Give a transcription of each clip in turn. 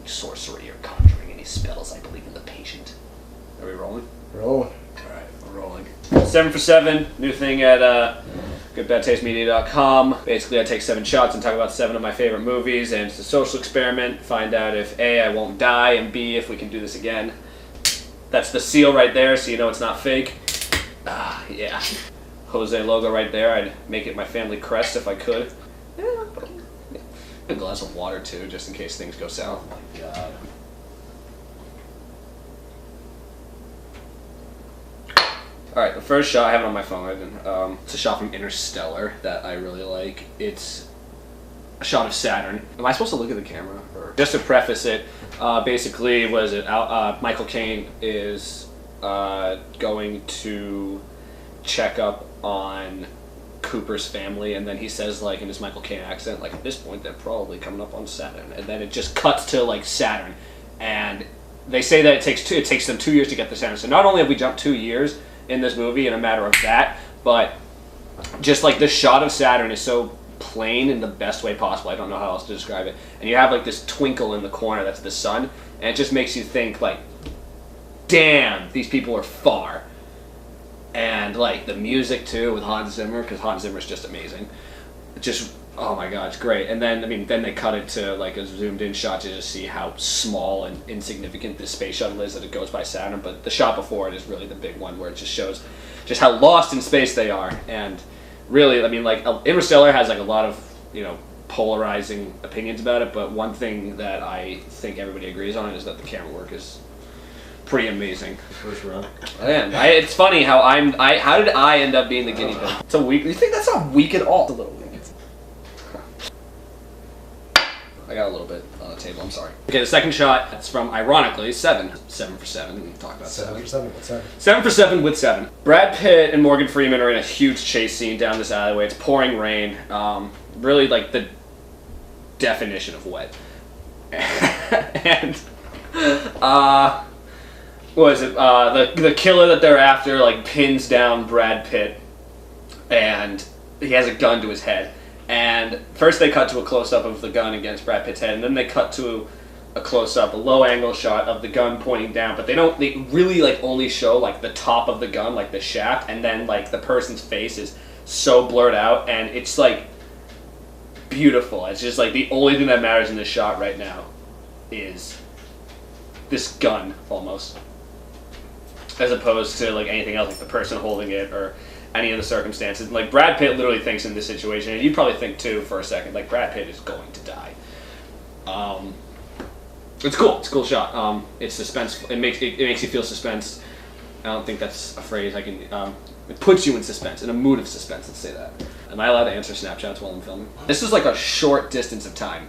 sorcery or conjuring any spells. I believe in the patient. Are we rolling? Rolling. Alright, we're rolling. 7for7, new thing at goodbadtastemedia.com. Basically, I take 7 shots and talk about 7 of my favorite movies, and it's a social experiment. Find out if A, I won't die, and B, if we can do this again. That's the seal right there, so you know it's not fake. Yeah. Jose logo right there. I'd make it my family crest if I could. Yeah. A glass of water too, just in case things go south. Oh my god. Alright, the first shot I have it on my phone. It's a shot from Interstellar that I really like. It's a shot of Saturn. Am I supposed to look at the camera? Or? Just to preface it, basically, Michael Caine is going to check up on Cooper's family, and then he says, like, in his Michael Caine accent, like, at this point they're probably coming up on Saturn, and then it just cuts to, like, Saturn, and they say that it takes them 2 years to get to Saturn. So not only have we jumped 2 years in this movie in a matter of that, but just like the shot of Saturn is so plain in the best way possible. I don't know how else to describe it. And you have like this twinkle in the corner that's the sun, and it just makes you think like, damn, these people are far. And like the music too with Hans Zimmer, because Hans Zimmer's just amazing. Just, oh my god, it's great. And then, I mean, then they cut it to like a zoomed in shot to just see how small and insignificant this space shuttle is that it goes by Saturn. But the shot before it is really the big one where it just shows just how lost in space they are. And really, I mean, like, Interstellar has like a lot of, you know, polarizing opinions about it, but one thing that I think everybody agrees on is that the camera work is pretty amazing. First run. And it's funny how how did I end up being the guinea pig? It's a weak. You think that's not weak at all? It's a little weak. I got a little bit on the table. I'm sorry. Okay, the second shot. It's from, ironically, 7for7. We talk about 7for7. What's that? 7for7 with 7. Brad Pitt and Morgan Freeman are in a huge chase scene down this alleyway. It's pouring rain. Really like the definition of wet. And what is it? The killer that they're after like pins down Brad Pitt, and he has a gun to his head. And first they cut to a close-up of the gun against Brad Pitt's head, and then they cut to a close-up, a low-angle shot of the gun pointing down, but they really like only show like the top of the gun, like the shaft, and then like the person's face is so blurred out, and it's like beautiful. It's just like the only thing that matters in this shot right now is this gun, almost, as opposed to like anything else, like the person holding it or any of the circumstances. Like Brad Pitt literally thinks in this situation, and you probably think too for a second, like Brad Pitt is going to die. It's cool. It's a cool shot. It's suspense. It makes you feel suspense. I don't think that's a phrase I can. It puts you in suspense, in a mood of suspense. Let's say that. Am I allowed to answer Snapchats while I'm filming? This is like a short distance of time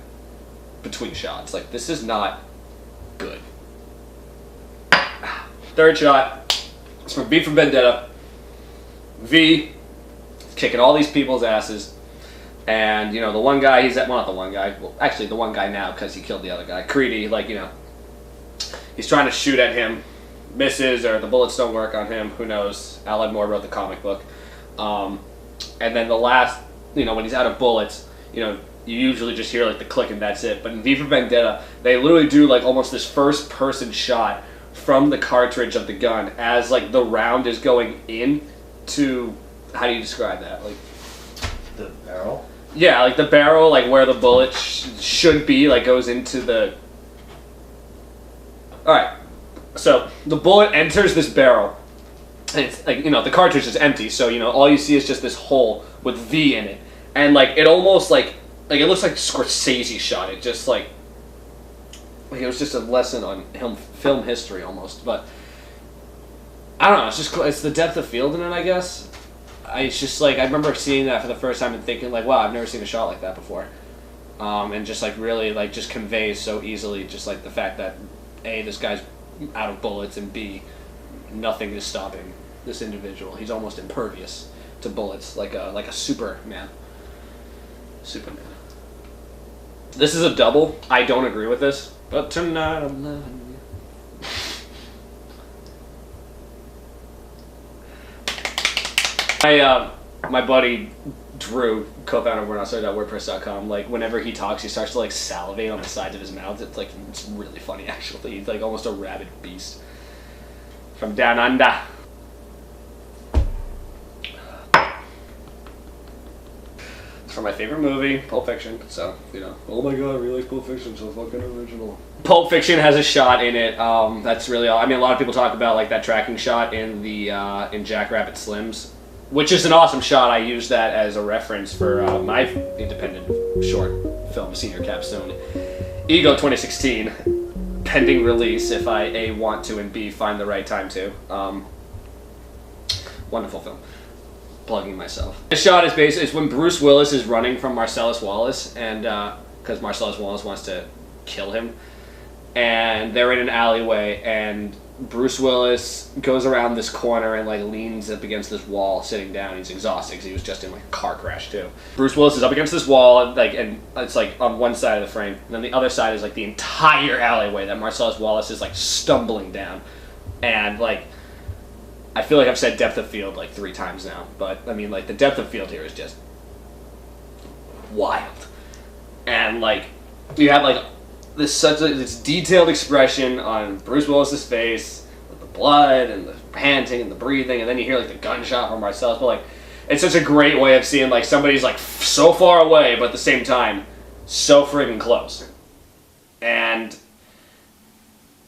between shots. Like this is not good. Third shot. It's from V for Vendetta. V kicking all these people's asses, and you know the one guy, not the one guy, well actually the one guy now because he killed the other guy, Creedy, like, you know, he's trying to shoot at him, misses, or the bullets don't work on him, who knows. Alan Moore wrote the comic book. And then the last, you know, when he's out of bullets, you know, you usually just hear like the click and that's it, but in V for Vendetta they literally do like almost this first person shot from the cartridge of the gun as like the round is going in to, how do you describe that? Like the barrel? Yeah, like the barrel, like where the bullet should be, like goes into the... Alright, so the bullet enters this barrel, and it's like, you know, the cartridge is empty, so, you know, all you see is just this hole with V in it. And like, it almost like it looks like Scorsese shot it, just like it was just a lesson on film history almost, but I don't know, it's just cool. It's the depth of field in it, I guess. It's just like, I remember seeing that for the first time and thinking like, wow, I've never seen a shot like that before. And just like really like just conveys so easily just like the fact that A, this guy's out of bullets, and B, nothing is stopping this individual. He's almost impervious to bullets, like a Superman. This is a double. I don't agree with this, but tonight I'm loving you. I my buddy Drew, co-founder of WordPress.com, like whenever he talks, he starts to like salivate on the sides of his mouth. It's really funny actually. He's like almost a rabid beast from down under. For my favorite movie, Pulp Fiction. So, you know, oh my god, I really like Pulp Fiction, so fucking original. Pulp Fiction has a shot in it. That's really all. I mean, a lot of people talk about like that tracking shot in the in Jackrabbit Slims, which is an awesome shot. I use that as a reference for my independent short film, Senior Capstone, Ego 2016, pending release if I A, want to, and B, find the right time to. Wonderful film. Plugging myself. This shot is basically, it's when Bruce Willis is running from Marcellus Wallace, and because Marcellus Wallace wants to kill him, and they're in an alleyway, and Bruce Willis goes around this corner and like leans up against this wall, sitting down. He's exhausted because he was just in like a car crash too. Bruce Willis is up against this wall, like, and it's like on one side of the frame, and then the other side is like the entire alleyway that Marcellus Wallace is like stumbling down, and like. I feel like I've said depth of field like 3 times now, but I mean like the depth of field here is just wild, and like you have like this detailed expression on Bruce Willis's face with the blood and the panting and the breathing, and then you hear like the gunshot from Marcellus. But like it's such a great way of seeing like somebody's like so far away, but at the same time so friggin' close, and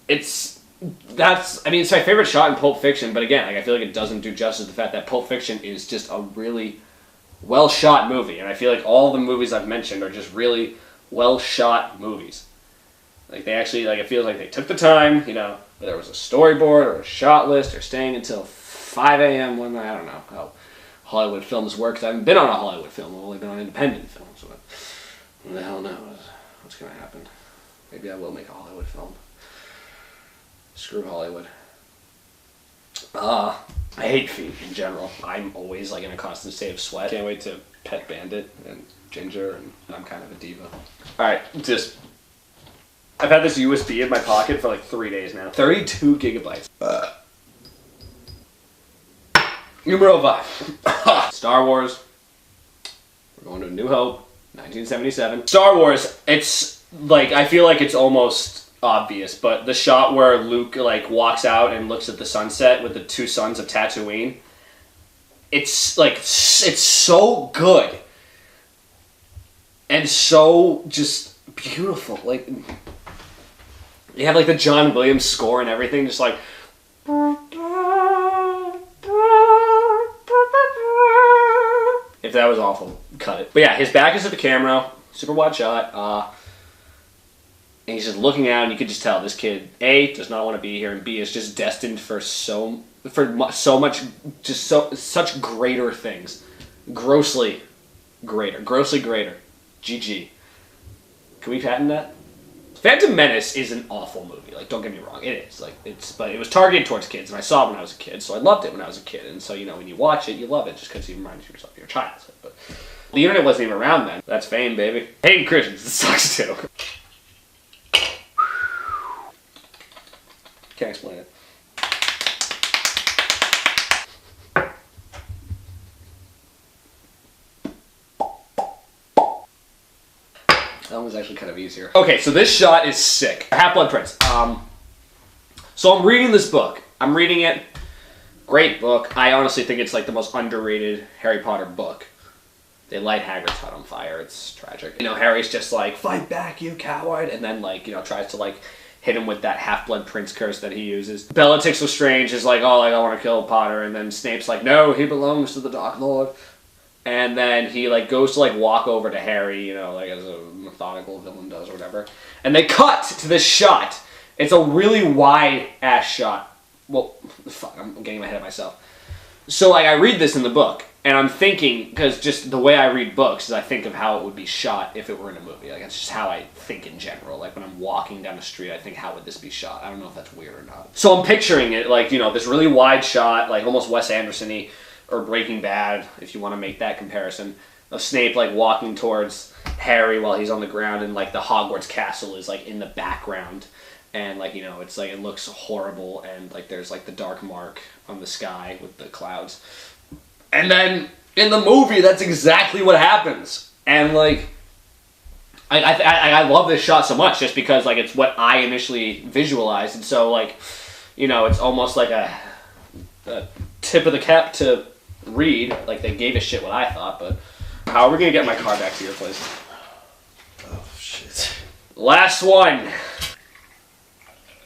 it's my favorite shot in Pulp Fiction, but again, like I feel like it doesn't do justice to the fact that Pulp Fiction is just a really well shot movie, and I feel like all the movies I've mentioned are just really well shot movies. Like they actually, like it feels like they took the time, you know, whether it was a storyboard or a shot list or staying until 5 a.m. one night. I don't know how Hollywood films work. 'Cause I haven't been on a Hollywood film. I've only been on independent films. But who the hell knows what's gonna happen? Maybe I will make a Hollywood film. Screw Hollywood. I hate feet in general. I'm always like in a constant state of sweat. Can't wait to pet Bandit and Ginger, and I'm kind of a diva. Alright, I've had this USB in my pocket for like 3 days now. 32 gigabytes. Numero 5. Star Wars. We're going to A New Hope. 1977. Star Wars, it's like, I feel like it's almost obvious, but the shot where Luke like walks out and looks at the sunset with the 2 suns of Tatooine, it's like, it's so good and so just beautiful. Like you have like the John Williams score and everything, just like if that was awful, cut it. But yeah, his back is to the camera, super wide shot. And he's just looking out, and you could just tell this kid, A, does not want to be here, and B, is just destined for so much, such greater things. Grossly greater. GG. Can we patent that? Phantom Menace is an awful movie. Like, don't get me wrong, it is. But it was targeted towards kids, and I saw it when I was a kid, so I loved it when I was a kid. And so, you know, when you watch it, you love it just because it reminds yourself of your childhood. But the internet wasn't even around then. That's fame, baby. Hayden Christensen sucks too. Can't explain it. That one was actually kind of easier. Okay, so this shot is sick. Half-Blood Prince. So I'm reading this book. I'm reading it. Great book. I honestly think it's like the most underrated Harry Potter book. They light Hagrid's hut on fire. It's tragic. You know, Harry's just like, fight back, you coward, and then like, you know, tries to like hit him with that Half-Blood Prince curse that he uses. Bellatrix Lestrange is like, oh, like, I want to kill Potter, and then Snape's like, no, he belongs to the Dark Lord. And then he like goes to like walk over to Harry, you know, like as a methodical villain does or whatever. And they cut to this shot. It's a really wide ass shot. Well, fuck, I'm getting ahead of myself. So like I read this in the book, and I'm thinking, because just the way I read books is I think of how it would be shot if it were in a movie. Like, it's just how I think in general. Like, when I'm walking down the street, I think, how would this be shot? I don't know if that's weird or not. So I'm picturing it, like, you know, this really wide shot, like, almost Wes Anderson-y, or Breaking Bad, if you want to make that comparison, of Snape, like, walking towards Harry while he's on the ground, and, like, the Hogwarts castle is, like, in the background. And, like, you know, it's, like, it looks horrible, and, like, there's, like, the dark mark on the sky with the clouds. And then in the movie, that's exactly what happens. And like, I love this shot so much just because like it's what I initially visualized, and so like, you know, it's almost like a tip of the cap to Reed. Like they gave a shit what I thought, but how are we gonna get my car back to your place? Oh shit. Last one.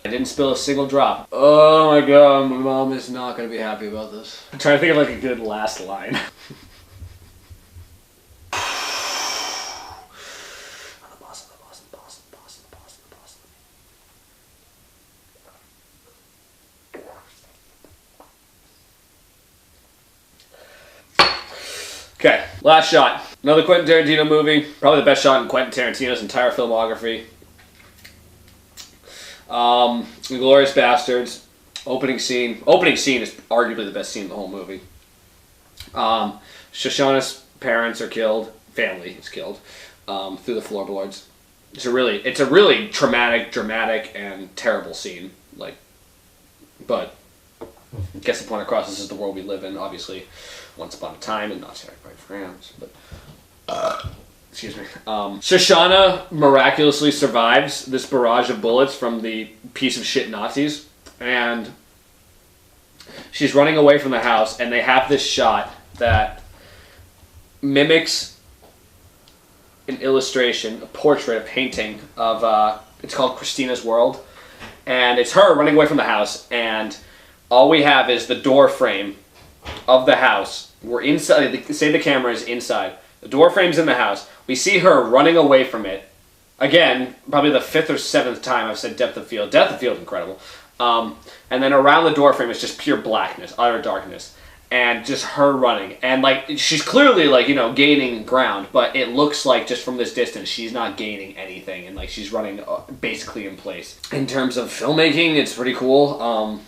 I didn't spill a single drop. Oh my god, my mom is not gonna be happy about this. I'm trying to think of like a good last line. Okay, last shot. Another Quentin Tarantino movie. Probably the best shot in Quentin Tarantino's entire filmography. Inglourious Bastards. Opening scene. Opening scene is arguably the best scene in the whole movie. Shoshana's parents are killed. Family is killed through the floorboards. It's a really traumatic, dramatic, and terrible scene. Like, but gets the point across. This is the world we live in. Obviously, once upon a time in Nazi occupied France. But excuse me. Shoshana miraculously survives this barrage of bullets from the piece of shit Nazis, and she's running away from the house. And they have this shot that mimics an illustration, a portrait, a painting of, it's called Christina's World, and it's her running away from the house, and all we have is the door frame of the house. We're inside, say the camera is inside, the door frame's in the house, we see her running away from it, again, probably the 5th or 7th time I've said depth of field. Depth of field is incredible. And then around the door frame is just pure blackness, utter darkness. And just her running. And, like, she's clearly, like, you know, gaining ground, but it looks like, just from this distance, she's not gaining anything. And, like, she's running basically in place. In terms of filmmaking, it's pretty cool.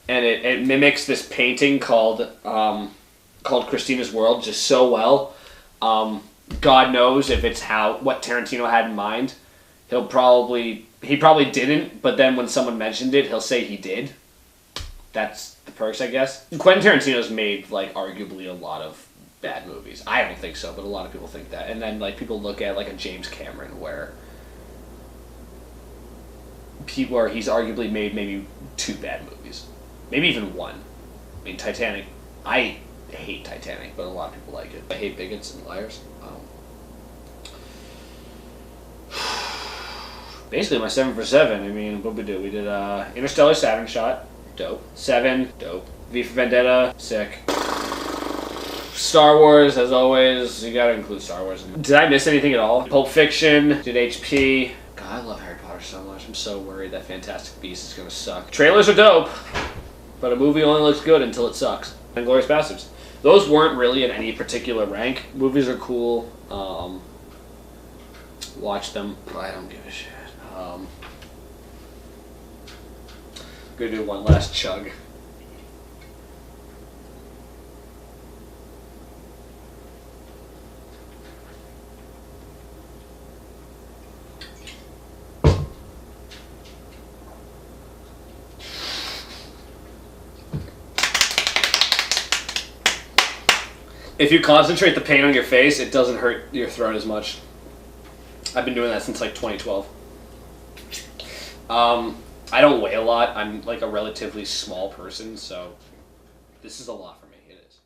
And it mimics this painting called Christina's World just so well. God knows if it's what Tarantino had in mind. He probably didn't, but then when someone mentioned it, he'll say he did. That's the perks, I guess. Quentin Tarantino's made, like, arguably a lot of bad movies. I don't think so, but a lot of people think that. And then, like, people look at, like, a James Cameron where he's arguably made maybe 2 bad movies. Maybe even 1. I mean, Titanic. I hate Titanic, but a lot of people like it. I hate bigots and liars. Basically, my 7-for-7. I mean, what we do? We did Interstellar, Saturn shot. Dope. 7, dope. V for Vendetta, sick. Star Wars, as always, you gotta include Star Wars. Did I miss anything at all? Pulp Fiction, did HP. God, I love Harry Potter so much. I'm so worried that Fantastic Beasts is gonna suck. Trailers are dope, but a movie only looks good until it sucks. And Inglourious Bastards. Those weren't really in any particular rank. Movies are cool. Watch them, but I don't give a shit. Gonna do one last chug. If you concentrate the pain on your face, it doesn't hurt your throat as much. I've been doing that since like 2012. I don't weigh a lot. I'm like a relatively small person, so this is a lot for me. It is.